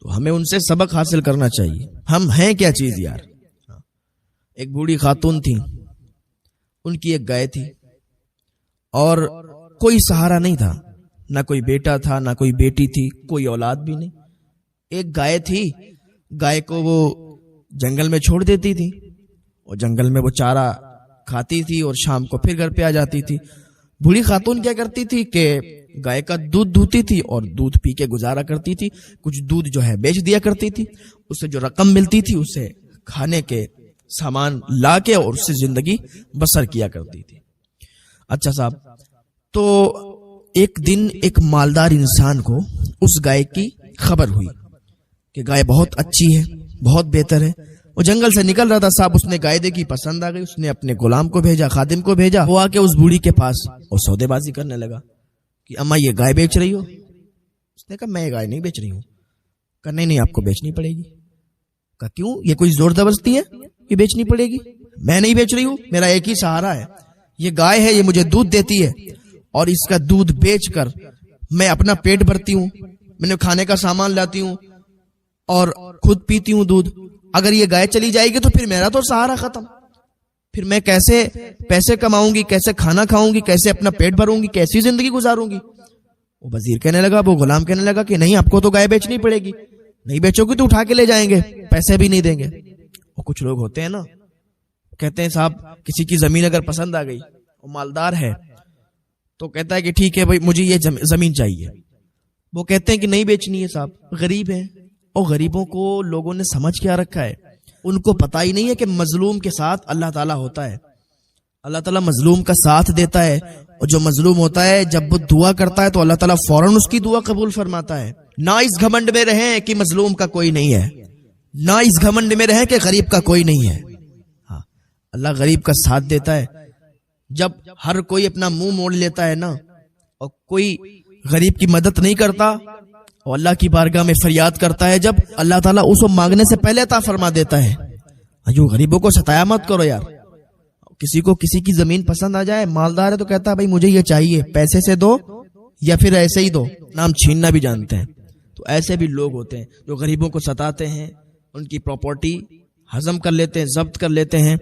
تو ہمیں ان سے سبق حاصل کرنا چاہیے. ہم ہیں کیا چیز یار. ایک بوڑھی خاتون تھی, ان کی ایک گائے تھی اور کوئی سہارا نہیں تھا, نہ کوئی بیٹا تھا نہ کوئی بیٹی تھی, کوئی اولاد بھی نہیں. ایک گائے تھی, گائے کو وہ جنگل میں چھوڑ دیتی تھی اور جنگل میں وہ چارہ کھاتی تھی اور شام کو پھر گھر پہ آ جاتی تھی. بوڑھی خاتون کیا کرتی تھی کہ گائے کا دودھ دھوتی تھی اور دودھ پی کے گزارا کرتی تھی. کچھ دودھ جو ہے بیچ دیا کرتی تھی, اس سے جو رقم ملتی تھی اسے کھانے کے سامان لا کے اور اس سے زندگی بسر کیا کرتی تھی. اچھا صاحب, تو ایک دن ایک مالدار انسان کو اس گائے کی خبر ہوئی کہ گائے بہت اچھی ہے, بہت بہتر ہے. وہ جنگل سے نکل رہا تھا صاحب, اس نے گائے دیکھی, پسند آ گئی. اس نے اپنے غلام کو بھیجا, خادم کو بھیجا, وہ آ کے اس بوڑھی کے پاس اور سودے بازی کرنے لگا کہ اما یہ گائے بیچ رہی ہو؟ اس نے کہا میں یہ گائے نہیں بیچ رہی ہوں. کہا نہیں آپ کو بیچنی پڑے گی. کہا کیوں, یہ کوئی زور زبردستی ہے کہ بیچنی پڑے گی؟ میں نہیں بیچ رہی ہوں, میرا ایک ہی سہارا ہے, یہ گائے ہے, یہ مجھے دودھ دیتی ہے اور اس کا دودھ بیچ کر میں اپنا پیٹ بھرتی ہوں, میں نے کھانے کا سامان لاتی ہوں اور خود پیتی ہوں دودھ. اگر یہ گائے چلی جائے گی تو پھر میرا تو سہارا ختم, پھر میں کیسے پیسے کماؤں گی, کیسے کھانا کھاؤں گی, کیسے اپنا پیٹ بھروں گی, کیسی زندگی گزاروں گی؟ وہ وزیر کہنے لگا, وہ غلام کہنے لگا کہ نہیں آپ کو تو گائے بیچنی پڑے گی, نہیں بیچو گی تو اٹھا کے لے جائیں گے, پیسے بھی نہیں دیں گے. وہ کچھ لوگ ہوتے ہیں نا, کہتے ہیں صاحب کسی کی زمین اگر پسند آ گئی, وہ مالدار ہے, تو کہتا ہے کہ ٹھیک ہے بھائی مجھے یہ زمین چاہیے. وہ کہتے ہیں کہ نہیں بیچنی ہے صاحب, غریب ہیں. اور غریبوں کو لوگوں نے سمجھ کیا رکھا ہے, ان کو پتہ ہی نہیں ہے کہ مظلوم کے ساتھ اللہ تعالیٰ ہوتا ہے. اللہ تعالیٰ مظلوم کا ساتھ دیتا ہے, اور جو مظلوم ہوتا ہے جب وہ دعا کرتا ہے تو اللہ تعالیٰ فوراً اس کی دعا قبول فرماتا ہے. نہ اس گھمنڈ میں رہیں کہ مظلوم کا کوئی نہیں ہے, نہ اس گھمنڈ میں رہیں کہ غریب کا کوئی نہیں ہے. ہاں, اللہ غریب کا ساتھ دیتا ہے. جب ہر کوئی اپنا منہ موڑ لیتا ہے نا, اور کوئی غریب کی مدد نہیں کرتا اور اللہ کی بارگاہ میں فریاد کرتا ہے, جب اللہ تعالیٰ اس کو مانگنے سے پہلے عطا فرما دیتا ہے. جو غریبوں کو ستایا مت کرو یار. کسی کو کسی کی زمین پسند آ جائے, مالدار ہے تو کہتا ہے بھائی مجھے یہ چاہیے, پیسے سے دو یا پھر ایسے ہی دو, نام چھیننا بھی جانتے ہیں. تو ایسے بھی لوگ ہوتے ہیں جو غریبوں کو ستاتے ہیں, ان کی پراپرٹی ہضم کر لیتے ہیں, ضبط کر لیتے ہیں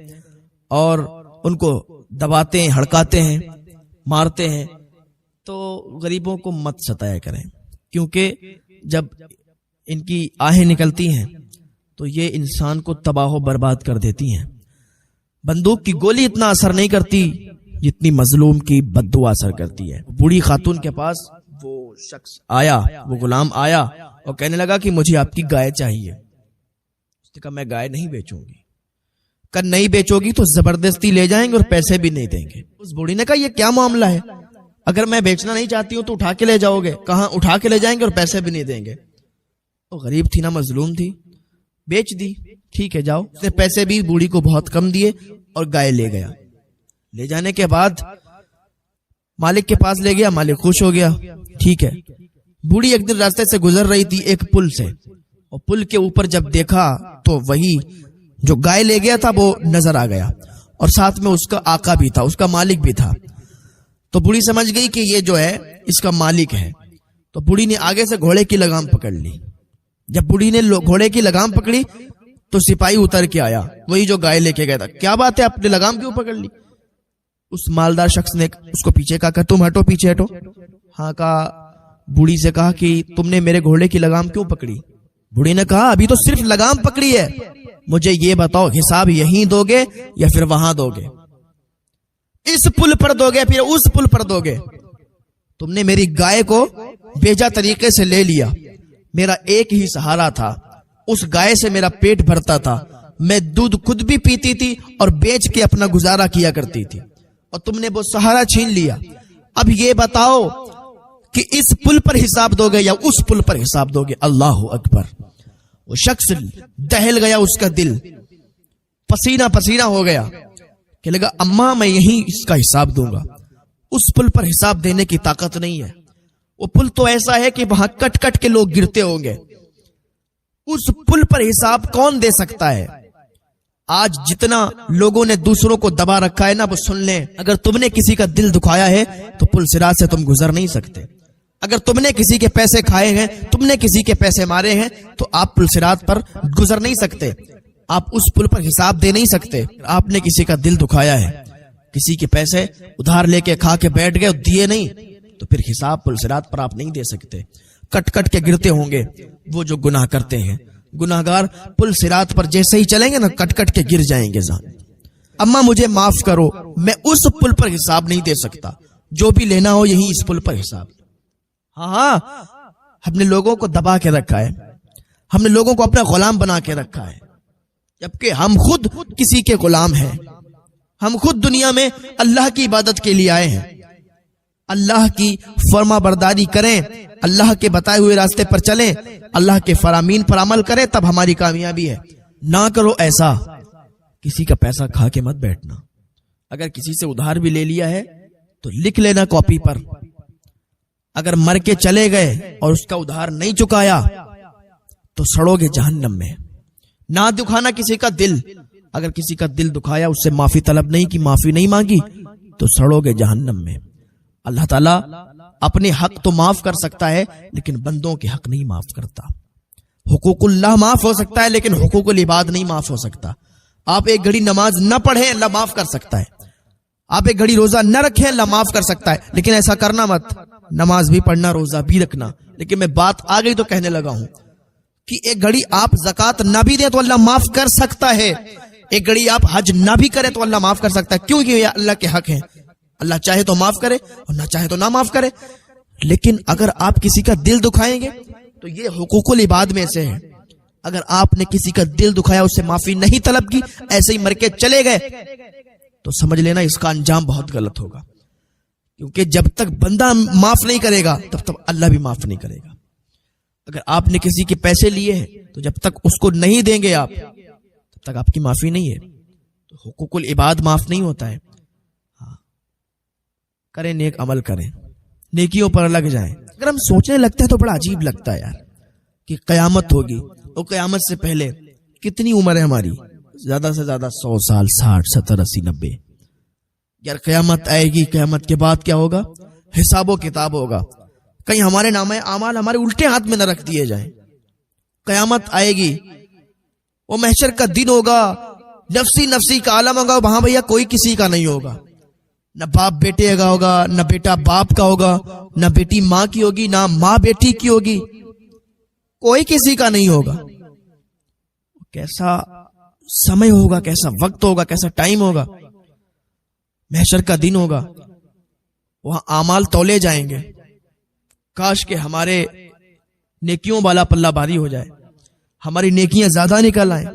اور ان کو دباتے ہیں, ہڑکاتے ہیں, مارتے ہیں. تو غریبوں کو مت ستایا کریں, کیونکہ جب ان کی آہیں نکلتی ہیں تو یہ انسان کو تباہ و برباد کر دیتی ہیں. بندوق کی گولی اتنا اثر نہیں کرتی جتنی مظلوم کی بد دعا اثر کرتی ہے. بوڑھی خاتون کے پاس وہ شخص آیا, وہ غلام آیا اور کہنے لگا کہ مجھے آپ کی گائے چاہیے. اس نے کہا میں گائے نہیں بیچوں گی. کہا نہیں بیچو گی تو زبردستی لے جائیں گے اور پیسے بھی نہیں دیں گے. اس بوڑھی نے کہا یہ کیا معاملہ ہے, اگر میں بیچنا نہیں چاہتی ہوں تو اٹھا کے لے جاؤ گے. کہاں اٹھا کے لے جائیں گے اور پیسے بھی نہیں دیں گے. وہ غریب تھی نا, مظلوم تھی, بیچ دی. ٹھیک ہے جاؤ. اس نے پیسے بھی بوڑھی کو بہت کم دیے اور گائے لے گیا. لے جانے کے بعد مالک کے پاس لے گیا, مالک خوش ہو گیا. ٹھیک ہے, بوڑھی ایک دن راستے سے گزر رہی تھی ایک پل سے, اور پل کے اوپر جب دیکھا تو وہی جو گائے لے گیا تھا وہ نظر آ گیا, اور ساتھ میں اس کا آقا بھی تھا, اس کا مالک بھی تھا. تو بوڑھی سمجھ گئی کہ یہ جو ہے اس کا مالک ہے. تو بوڑھی نے آگے سے گھوڑے کی لگام پکڑ لی. جب بوڑھی نے گھوڑے کی لگام پکڑی تو سپاہی اتر کے آیا, وہی جو گائے لے کے گیا تھا. کیا بات ہے, آپ نے لگام کیوں پکڑ لی؟ اس مالدار شخص نے اس کو پیچھے کہا کہ تم ہٹو, پیچھے ہٹو. ہاں کہا, بوڑھی سے کہا کہ تم نے میرے گھوڑے کی لگام کیوں پکڑی؟ بوڑھی نے کہا ابھی تو صرف لگام پکڑی ہے, مجھے یہ بتاؤ حساب یہیں دو گے یا پھر وہاں دو گے؟ اس پل پر دو گے پھر اس پل پر دو گے؟ تم نے میری گائے کو بیجا طریقے سے لے لیا. میرا ایک ہی سہارا تھا, اس گائے سے میرا پیٹ بھرتا تھا, میں دودھ خود بھی پیتی تھی اور بیچ کے اپنا گزارا کیا کرتی تھی, اور تم نے وہ سہارا چھین لیا. اب یہ بتاؤ کہ اس پل پر حساب دو گے یا اس پل پر حساب دو گے؟ اللہ اکبر. وہ شخص دہل گیا, اس کا دل پسینہ پسینہ ہو گیا کہ لگا اماں میں یہیں اس کا حساب دوں گا. اس پل پر حساب دینے کی طاقت نہیں ہے. وہ پل تو ایسا ہے کہ وہاں کٹ کٹ کے لوگ گرتے ہوں گے. اس پل پر حساب کون دے سکتا ہے؟ آج جتنا لوگوں نے دوسروں کو دبا رکھا ہے نا, وہ سن لیں, اگر تم نے کسی کا دل دکھایا ہے تو پل صراط سے تم گزر نہیں سکتے. اگر تم نے کسی کے پیسے کھائے ہیں, تم نے کسی کے پیسے مارے ہیں, تو آپ پل صراط پر گزر نہیں سکتے, آپ اس پل پر حساب دے نہیں سکتے. آپ نے کسی کا دل دکھایا ہے, کسی کے پیسے ادھار لے کے کھا کے بیٹھ گئے, دیے نہیں, تو پھر حساب پل صراط پر آپ نہیں دے سکتے. کٹ کٹ کے گرتے ہوں گے وہ جو گناہ کرتے ہیں. گناہگار پل صراط پر جیسے ہی چلیں گے نا, کٹ کٹ کے گر جائیں گے. اماں مجھے معاف کرو, میں اس پل پر حساب نہیں دے سکتا, جو بھی لینا ہو یہی اس پل پر حساب. ہاں, ہم نے لوگوں کو دبا کے رکھا ہے, ہم نے لوگوں کو اپنا غلام بنا کے رکھا ہے, جبکہ ہم خود کسی کے غلام ہیں. ہم خود دنیا میں اللہ کی عبادت کے لیے آئے ہیں. اللہ کی فرما برداری کریں, اللہ کے بتائے ہوئے راستے پر چلیں, اللہ کے فرامین پر عمل کریں, تب ہماری کامیابی ہے. نہ کرو ایسا, کسی کا پیسہ کھا کے مت بیٹھنا. اگر کسی سے ادھار بھی لے لیا ہے تو لکھ لینا کاپی پر. اگر مر کے چلے گئے اور اس کا ادھار نہیں چکایا تو سڑو گے جہنم میں. نہ دکھانا کسی کا دل. اگر کسی کا دل دکھایا, اس سے معافی طلب نہیں کی, معافی نہیں مانگی, تو سڑو گے جہنم میں. اللہ تعالیٰ اپنے حق تو معاف کر سکتا ہے, لیکن بندوں کے حق نہیں معاف کرتا. حقوق اللہ معاف ہو سکتا ہے, لیکن حقوق العباد نہیں معاف ہو سکتا. آپ ایک گھڑی نماز نہ پڑھیں, اللہ معاف کر سکتا ہے. آپ ایک گھڑی روزہ نہ رکھیں, اللہ معاف کر سکتا ہے. لیکن ایسا کرنا مت, نماز بھی پڑھنا, روزہ بھی رکھنا. لیکن میں بات آ گئی تو کہنے لگا ہوں کہ ایک گھڑی آپ زکوٰۃ نہ بھی دیں تو اللہ معاف کر سکتا ہے. ایک گھڑی آپ حج نہ بھی کریں تو اللہ معاف کر سکتا ہے. کیونکہ یہ اللہ کے حق ہیں. اللہ چاہے تو معاف کرے اور نہ چاہے تو نہ معاف کرے. لیکن اگر آپ کسی کا دل دکھائیں گے تو یہ حقوق العباد میں سے ہے. اگر آپ نے کسی کا دل دکھایا, اس سے معافی نہیں طلب کی, ایسے ہی مر کے چلے گئے, تو سمجھ لینا اس کا انجام بہت غلط ہوگا. کیونکہ جب تک بندہ معاف نہیں کرے گا تب تک اللہ بھی معاف نہیں کرے گا. اگر آپ نے کسی کے پیسے لیے ہیں تو جب تک اس کو نہیں دیں گے آپ, تب تک آپ کی معافی نہیں ہے. تو حقوق العباد معاف نہیں ہوتا ہے. کریں نیک عمل کریں, نیکیوں پر لگ جائیں. اگر ہم سوچنے لگتے ہیں تو بڑا عجیب لگتا ہے یار کہ قیامت ہوگی, اور قیامت سے پہلے کتنی عمر ہے ہماری؟ زیادہ سے زیادہ 100 سال, 60, 70, 80, 90. یار قیامت آئے گی, قیامت کے بعد کیا ہوگا؟ حساب و کتاب ہوگا. کہیں ہمارے نامہ اعمال ہمارے الٹے ہاتھ میں نہ رکھ دیے جائیں. قیامت آئے گی, وہ محشر کا دن ہوگا, نفسی نفسی کا عالم ہوگا. وہاں بھیا کوئی کسی کا نہیں ہوگا. نہ باپ بیٹے کا ہوگا, نہ بیٹا باپ کا ہوگا, نہ بیٹی ماں کی ہوگی, نہ ماں بیٹی کی ہوگی. کوئی کسی کا نہیں ہوگا. کیسا سمے ہوگا, کیسا وقت ہوگا, کیسا ٹائم ہوگا. محشر کا دن ہوگا, وہاں اعمال تولے جائیں گے. کاش کہ ہمارے نیکیوں والا پلہ بھاری ہو جائے, ہماری نیکیاں زیادہ نکل آئیں.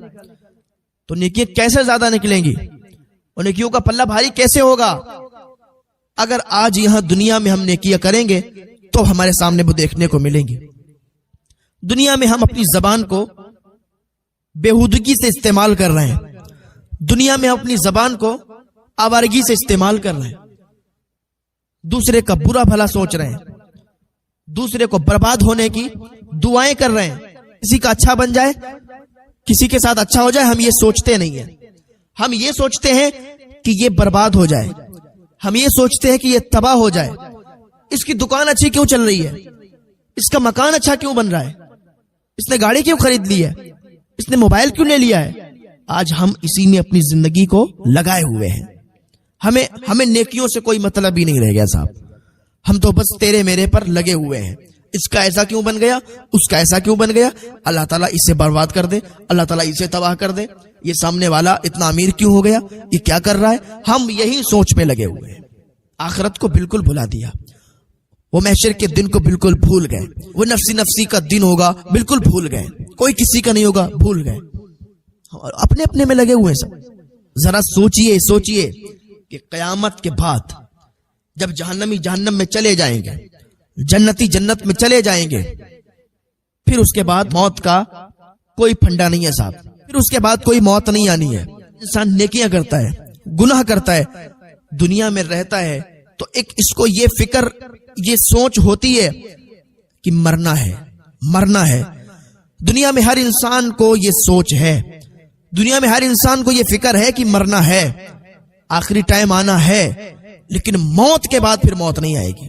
تو نیکیاں کیسے زیادہ نکلیں گی, اور نیکیوں کا پلہ بھاری کیسے ہوگا؟ اگر آج یہاں دنیا میں ہم نیکیاں کریں گے تو ہمارے سامنے وہ دیکھنے کو ملیں گی. دنیا میں ہم اپنی زبان کو بےہودگی سے استعمال کر رہے ہیں. دنیا میں ہم اپنی زبان کو آوارگی سے استعمال کر رہے ہیں. دوسرے کا برا بھلا سوچ رہے ہیں, دوسرے کو برباد ہونے کی دعائیں کر رہے ہیں. کسی کا اچھا بن جائے, کسی کے ساتھ اچھا ہو جائے, ہم یہ سوچتے نہیں ہیں. ہم یہ سوچتے ہیں کہ یہ برباد ہو جائے, ہم یہ سوچتے ہیں کہ یہ تباہ ہو جائے. اس کی دکان اچھی کیوں چل رہی ہے, اس کا مکان اچھا کیوں بن رہا ہے, اس نے گاڑی کیوں خرید لی ہے, اس نے موبائل کیوں لے لیا ہے. آج ہم اسی میں اپنی زندگی کو لگائے ہوئے ہیں. ہمیں نیکیوں سے کوئی مطلب ہی نہیں رہ گیا صاحب. ہم تو بس تیرے میرے پر لگے ہوئے ہیں. اس کا ایسا کیوں بن گیا, اس کا ایسا کیوں بن گیا, اللہ تعالیٰ اسے برباد کر دے, اللہ تعالیٰ اسے تباہ کر دے, یہ سامنے والا اتنا امیر کیوں ہو گیا, یہ کیا کر رہا ہے. ہم یہی سوچ میں لگے ہوئے ہیں. آخرت کو بالکل بھلا دیا, وہ محشر کے دن کو بالکل بھول گئے. وہ نفسی نفسی کا دن ہوگا, بالکل بھول گئے. کوئی کسی کا نہیں ہوگا, بھول گئے. اپنے اپنے میں لگے ہوئے سب. ذرا سوچئے کہ قیامت کے بعد جب جہنمی جہنم میں چلے جائیں گے, جنتی جنت میں چلے جائیں گے, پھر اس کے بعد موت کا کوئی پھنڈا نہیں ہے صاحب. پھر اس کے بعد کوئی موت نہیں آنی ہے. انسان نیکیاں کرتا ہے, گناہ کرتا ہے, دنیا میں رہتا ہے, تو ایک اس کو یہ فکر, یہ سوچ ہوتی ہے کہ مرنا ہے. دنیا میں ہر انسان کو یہ سوچ ہے, دنیا میں ہر انسان کو یہ فکر ہے کہ مرنا ہے, آخری ٹائم آنا ہے. لیکن موت کے بعد پھر موت نہیں آئے گی.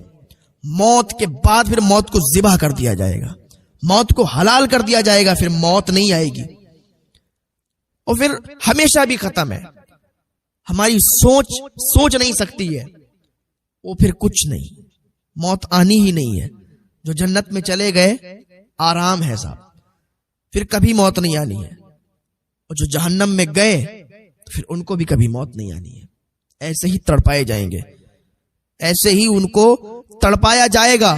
موت کے بعد پھر موت کو ذبح کر دیا جائے گا، موت کو حلال کر دیا جائے گا، پھر موت نہیں آئے گی، اور پھر ہمیشہ بھی ختم ہے. ہماری سوچ نہیں سکتی ہے، وہ پھر کچھ نہیں، موت آنی ہی نہیں ہے. جو جنت میں چلے گئے آرام ہے صاحب، پھر کبھی موت نہیں آنی ہے، اور جو جہنم میں گئے تو پھر ان کو بھی کبھی موت نہیں آنی ہے. ایسے ہی تڑپائے جائیں گے، ایسے ہی ان کو تڑپایا جائے گا.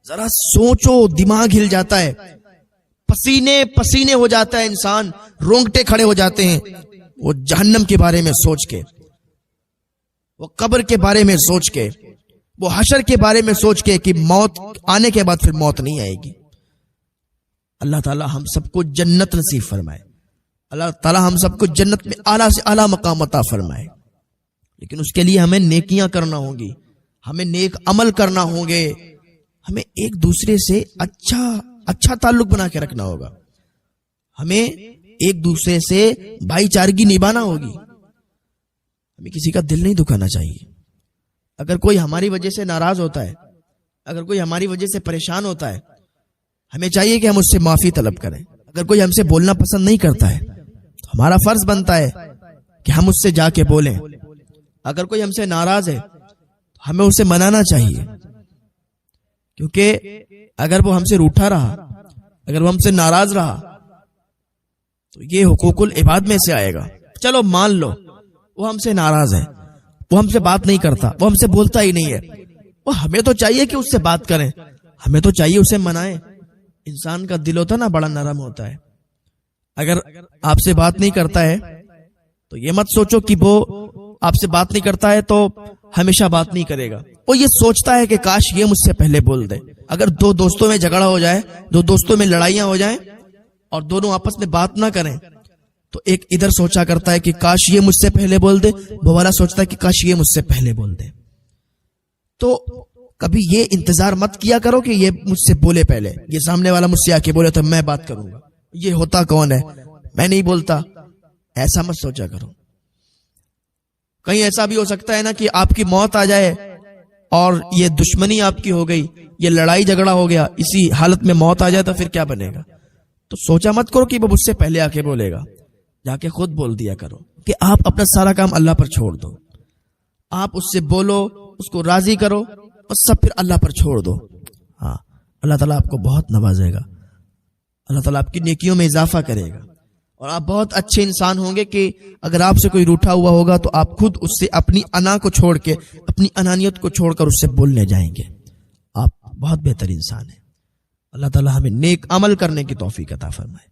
ذرا سوچو، دماغ ہل جاتا ہے، پسینے ہو جاتا ہے انسان، رونگٹے کھڑے ہو جاتے ہیں وہ جہنم کے بارے میں سوچ کے، وہ قبر کے بارے میں سوچ کے، وہ حشر کے بارے میں سوچ کے کہ موت آنے کے بعد پھر موت نہیں آئے گی. اللہ تعالی ہم سب کو جنت نصیب فرمائے، اللہ تعالی ہم سب کو جنت میں اعلیٰ سے اعلیٰ مقام عطا فرمائے. لیکن اس کے لیے ہمیں نیکیاں کرنا ہوں گی، ہمیں نیک عمل کرنا ہوں گے، ہمیں ایک دوسرے سے اچھا تعلق بنا کے رکھنا ہوگا، ہمیں ایک دوسرے سے بھائی چارگی نبھانا ہوگی، ہمیں کسی کا دل نہیں دکھانا چاہیے. اگر کوئی ہماری وجہ سے ناراض ہوتا ہے، اگر کوئی ہماری وجہ سے پریشان ہوتا ہے، ہمیں چاہیے کہ ہم اس سے معافی طلب کریں. اگر کوئی ہم سے بولنا پسند نہیں کرتا ہے تو ہمارا فرض بنتا ہے کہ ہم اس سے جا کے بولیں. اگر کوئی ہم سے ناراض ہے تو ہمیں اسے منانا چاہیے، کیونکہ اگر وہ ہم سے روٹھا رہا، اگر وہ ہم سے ناراض رہا تو یہ حقوق العباد میں سے آئے گا. چلو مان لو وہ ہم سے ناراض ہے، وہ ہم سے بات نہیں کرتا، وہ ہم سے بولتا ہی نہیں ہے، وہ ہمیں تو چاہیے کہ اس سے بات کریں، ہمیں تو چاہیے اسے منائیں. انسان کا دل ہوتا نا بڑا نرم ہوتا ہے. اگر آپ سے بات نہیں کرتا ہے تو یہ مت سوچو کہ وہ آپ سے بات نہیں کرتا ہے تو ہمیشہ بات نہیں کرے گا. وہ یہ سوچتا ہے کہ کاش یہ مجھ سے پہلے بول دے. اگر دو دوستوں میں جھگڑا ہو جائے، دو دوستوں میں لڑائیاں ہو جائیں اور دونوں آپس میں بات نہ کریں تو ایک ادھر سوچا کرتا ہے کہ کاش یہ مجھ سے پہلے بول دے، وہ والا سوچتا ہے کہ کاش یہ مجھ سے پہلے بول دے. تو کبھی یہ انتظار مت کیا کرو کہ یہ مجھ سے بولے پہلے، یہ سامنے والا مجھ سے آ کے بولے تو میں بات کروں گا، یہ ہوتا کون ہے، میں نہیں بولتا. ایسا مت سوچا کرو. کہیں ایسا بھی ہو سکتا ہے نا کہ آپ کی موت آ جائے اور یہ دشمنی آپ کی ہو گئی، یہ لڑائی جھگڑا ہو گیا، اسی حالت میں موت آ جائے تو پھر کیا بنے گا. تو سوچا مت کرو کہ وہ مجھ سے پہلے آ کے بولے گا، جا کے خود بول دیا کرو کہ آپ اپنا سارا کام اللہ پر چھوڑ دو، آپ اس سے بولو، اس کو راضی کرو اور سب پھر اللہ پر چھوڑ دو. ہاں، اللہ تعالیٰ آپ کو بہت نوازے گا، اللہ تعالیٰ آپ کی نیکیوں میں اضافہ کرے گا، اور آپ بہت اچھے انسان ہوں گے کہ اگر آپ سے کوئی روٹھا ہوا ہوگا تو آپ خود اس سے اپنی انا کو چھوڑ کے، اپنی انانیت کو چھوڑ کر اس سے بولنے جائیں گے. آپ بہت بہتر انسان ہیں. اللہ تعالیٰ ہمیں نیک عمل کرنے کی توفیق عطا فرمائے.